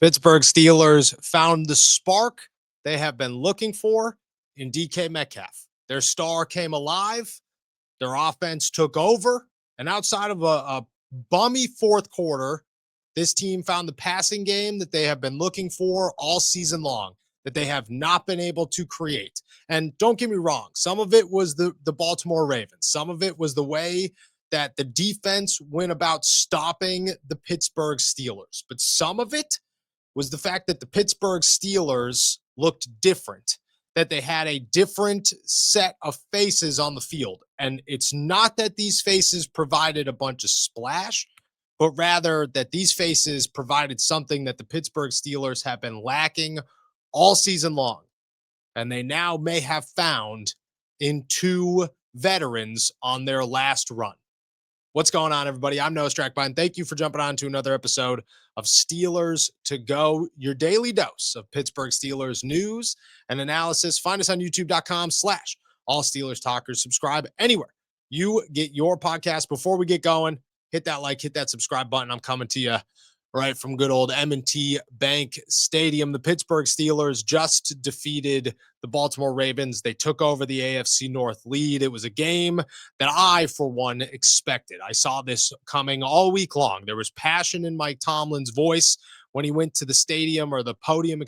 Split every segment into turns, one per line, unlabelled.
Pittsburgh Steelers found the spark they have been looking for in DK Metcalf. Their star came alive, their offense took over, and outside of a bummy fourth quarter, this team found the passing game that they have been looking for all season long, that they have not been able to create. And don't get me wrong, some of it was the Baltimore Ravens. Some of it was the way that the defense went about stopping the Pittsburgh Steelers. But some of it was the fact that the Pittsburgh Steelers looked different, that they had a different set of faces on the field. And it's not that these faces provided a bunch of splash, but rather that these faces provided something that the Pittsburgh Steelers have been lacking all season long. And they now may have found in two veterans on their last run. What's going on, everybody? I'm Noah Strackbine. Thank you for jumping on to another episode of Steelers to Go, your daily dose of Pittsburgh Steelers news and analysis. Find us on youtube.com/all Steelers talkers. Subscribe anywhere you get your podcast. Before we get going, hit that like, hit that subscribe button. I'm coming to you right from good old M&T Bank Stadium. The Pittsburgh Steelers just defeated the Baltimore Ravens. They took over the AFC North lead. It was a game that I, for one, expected. I saw this coming all week long. There was passion in Mike Tomlin's voice when he went to the stadium, or the podium,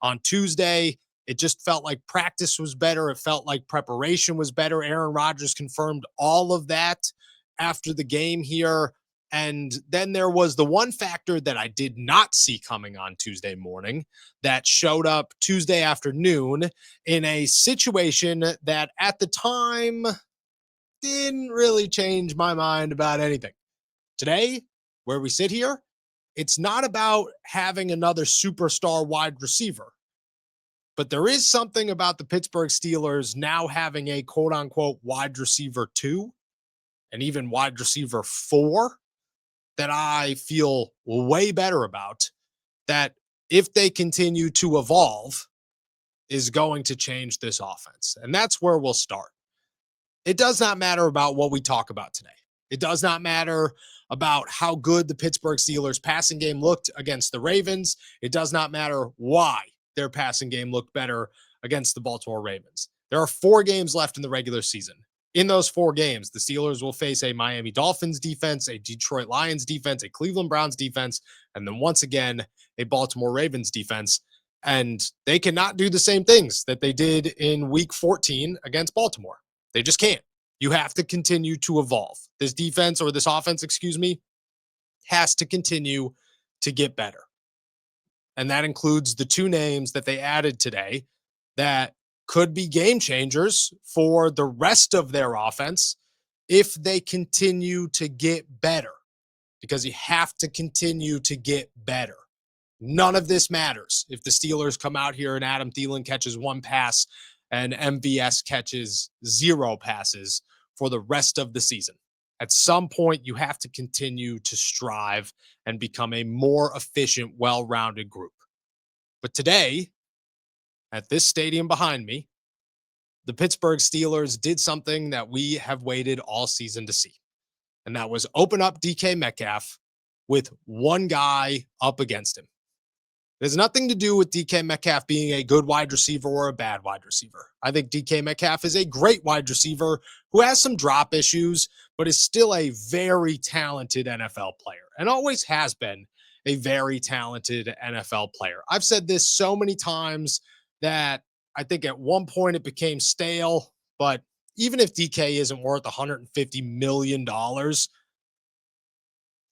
on Tuesday. It just felt like practice was better. It felt like preparation was better. Aaron Rodgers confirmed all of that after the game here. And then there was the one factor that I did not see coming on Tuesday morning that showed up Tuesday afternoon in a situation that at the time didn't really change my mind about anything. Today, where we sit here, it's not about having another superstar wide receiver, but there is something about the Pittsburgh Steelers now having a quote unquote wide receiver 2 and even wide receiver 4 that I feel way better about, that if they continue to evolve, is going to change this offense. And that's where we'll start. It does not matter about what we talk about today. It does not matter about how good the Pittsburgh Steelers passing game looked against the Ravens. It does not matter why their passing game looked better against the Baltimore Ravens. There are 4 games left in the regular season. In those 4 games, the Steelers will face a Miami Dolphins defense, a Detroit Lions defense, a Cleveland Browns defense, and then once again, a Baltimore Ravens defense. And they cannot do the same things that they did in week 14 against Baltimore. They just can't. You have to continue to evolve. This defense, or this offense, has to continue to get better. And that includes the 2 names that they added today that could be game changers for the rest of their offense if they continue to get better, because you have to continue to get better. None of this matters if the Steelers come out here and Adam Thielen catches 1 pass and MVS catches 0 passes for the rest of the season. At some point, you have to continue to strive and become a more efficient, well-rounded group. But today, at this stadium behind me, the Pittsburgh Steelers did something that we have waited all season to see. And that was open up DK Metcalf with 1 guy up against him. It has nothing to do with DK Metcalf being a good wide receiver or a bad wide receiver. I think DK Metcalf is a great wide receiver who has some drop issues, but is still a very talented NFL player and always has been a very talented NFL player. I've said this so many times that I think at one point it became stale, but even if DK isn't worth $150 million,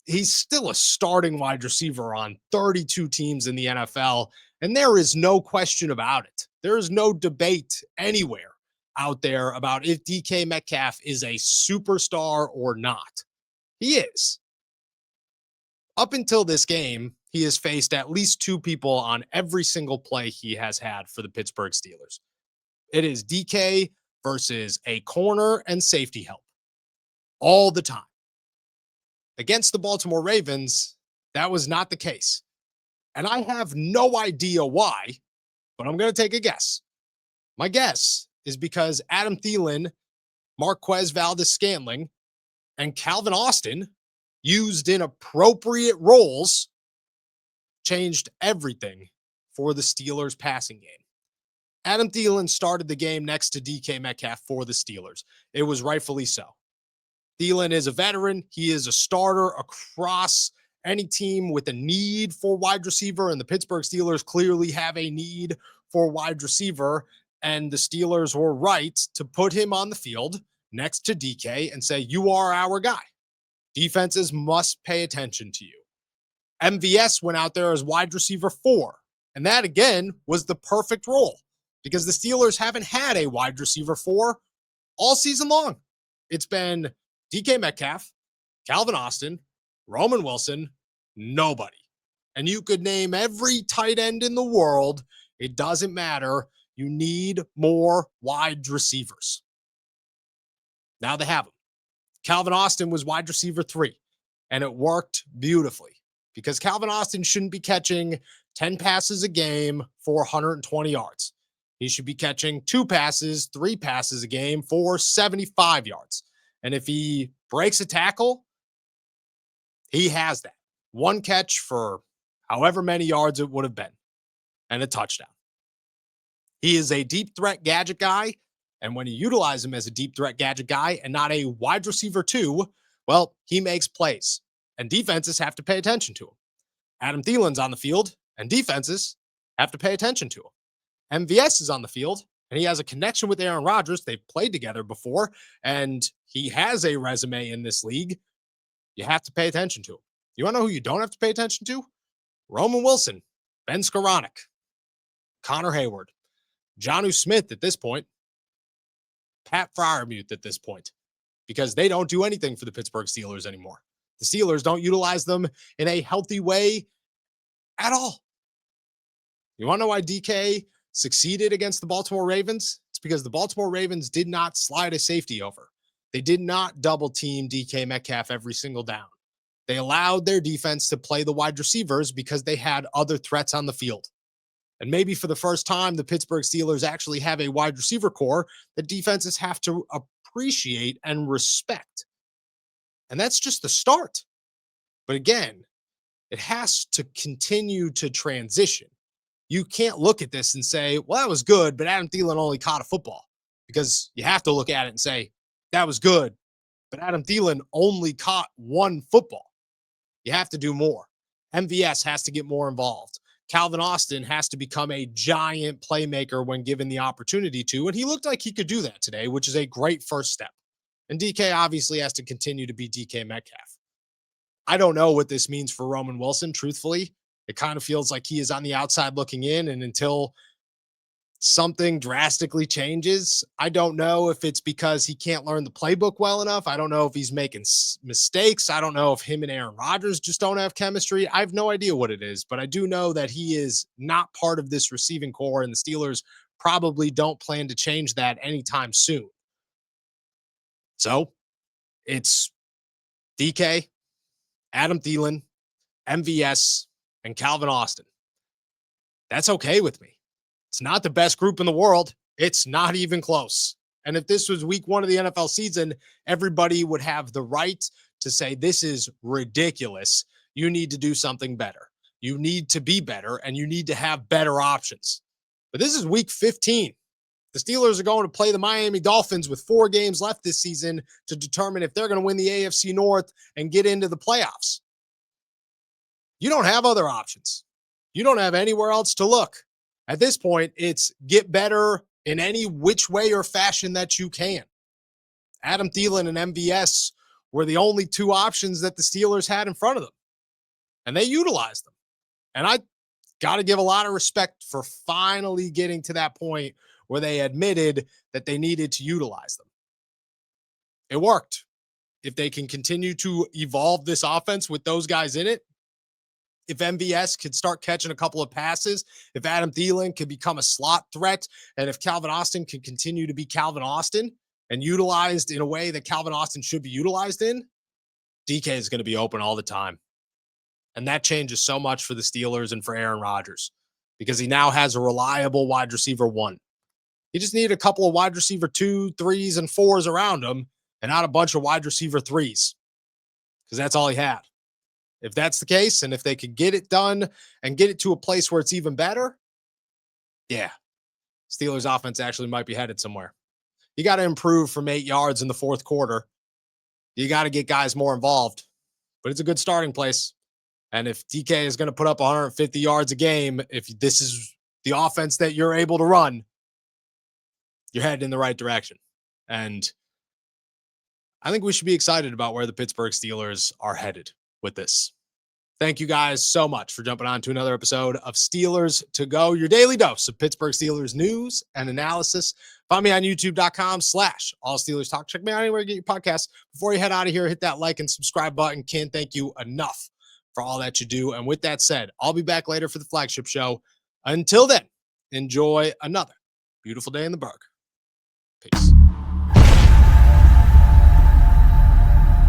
he's still a starting wide receiver on 32 teams in the NFL, and there is no question about it. There is no debate anywhere out there about if DK Metcalf is a superstar or not. He is. Up until this game, he has faced at least 2 people on every single play he has had for the Pittsburgh Steelers. It is DK versus a corner and safety help all the time. Against the Baltimore Ravens, that was not the case. And I have no idea why, but I'm going to take a guess. My guess is because Adam Thielen, Marquez Valdes-Scantling, and Calvin Austin used in appropriate roles changed everything for the Steelers passing game. Adam Thielen started the game next to DK Metcalf for the Steelers. It was rightfully so. Thielen is a veteran. He is a starter across any team with a need for wide receiver, and the Pittsburgh Steelers clearly have a need for wide receiver, and the Steelers were right to put him on the field next to DK and say, you are our guy. Defenses must pay attention to you. MVS went out there as wide receiver 4, and that, again, was the perfect role because the Steelers haven't had a wide receiver 4 all season long. It's been DK Metcalf, Calvin Austin, Roman Wilson, nobody. And you could name every tight end in the world. It doesn't matter. You need more wide receivers. Now they have them. Calvin Austin was wide receiver 3, and it worked beautifully because Calvin Austin shouldn't be catching 10 passes a game for 120 yards. He should be catching 2 passes, 3 passes a game for 75 yards. And if he breaks a tackle, he has that. 1 catch for however many yards it would have been and a touchdown. He is a deep threat gadget guy. And when you utilize him as a deep threat gadget guy and not a wide receiver 2, well, he makes plays. And defenses have to pay attention to him. Adam Thielen's on the field, and defenses have to pay attention to him. MVS is on the field, and he has a connection with Aaron Rodgers. They've played together before, and he has a resume in this league. You have to pay attention to him. You want to know who you don't have to pay attention to? Roman Wilson, Ben Skoranek, Connor Hayward, Jonnu Smith at this point, Pat Freiermuth at this point, because they don't do anything for the Pittsburgh Steelers anymore. The Steelers don't utilize them in a healthy way at all. You want to know why DK succeeded against the Baltimore Ravens? It's because the Baltimore Ravens did not slide a safety over. They did not double team DK Metcalf every single down. They allowed their defense to play the wide receivers because they had other threats on the field. And maybe for the first time, the Pittsburgh Steelers actually have a wide receiver core that defenses have to appreciate and respect. And that's just the start. But again, it has to continue to transition. You can't look at this and say, well, that was good, but Adam Thielen only caught a football. Because you have to look at it and say, that was good, but Adam Thielen only caught 1 football. You have to do more. MVS has to get more involved. Calvin Austin has to become a giant playmaker when given the opportunity to, and he looked like he could do that today, which is a great first step. And DK obviously has to continue to be DK Metcalf. I don't know what this means for Roman Wilson, truthfully. It kind of feels like he is on the outside looking in, and until something drastically changes, I don't know if it's because he can't learn the playbook well enough. I don't know if he's making mistakes. I don't know if him and Aaron Rodgers just don't have chemistry. I have no idea what it is, but I do know that he is not part of this receiving core, and the Steelers probably don't plan to change that anytime soon. So it's DK, Adam Thielen, MVS, and Calvin Austin. That's okay with me. It's not the best group in the world. It's not even close. And if this was week 1 of the NFL season, everybody would have the right to say, this is ridiculous. You need to do something better. You need to be better, and you need to have better options. But this is week 15. The Steelers are going to play the Miami Dolphins with 4 games left this season to determine if they're going to win the AFC North and get into the playoffs. You don't have other options. You don't have anywhere else to look. At this point, it's get better in any which way or fashion that you can. Adam Thielen and MVS were the only 2 options that the Steelers had in front of them, and they utilized them. And I got to give a lot of respect for finally getting to that point where they admitted that they needed to utilize them. It worked. If they can continue to evolve this offense with those guys in it, if MVS could start catching a couple of passes, if Adam Thielen could become a slot threat, and if Calvin Austin can continue to be Calvin Austin and utilized in a way that Calvin Austin should be utilized in, DK is going to be open all the time. And that changes so much for the Steelers and for Aaron Rodgers because he now has a reliable wide receiver 1. He just needed a couple of wide receiver 2, 3s, and 4s around him and not a bunch of wide receiver 3s because that's all he had. If that's the case, and if they could get it done and get it to a place where it's even better, yeah, Steelers offense actually might be headed somewhere. You got to improve from 8 yards in the fourth quarter. You got to get guys more involved, but it's a good starting place. And if DK is going to put up 150 yards a game, if this is the offense that you're able to run, you're headed in the right direction. And I think we should be excited about where the Pittsburgh Steelers are headed with this. Thank you guys so much for jumping on to another episode of Steelers to Go, your daily dose of Pittsburgh Steelers news and analysis. Find me on youtube.com/All Steelers Talk. Check me out anywhere you get your podcasts. Before you head out of here, hit that like and subscribe button. Can't thank you enough for all that you do. And with that said, I'll be back later for the flagship show. Until then, enjoy another beautiful day in the Berg. Peace.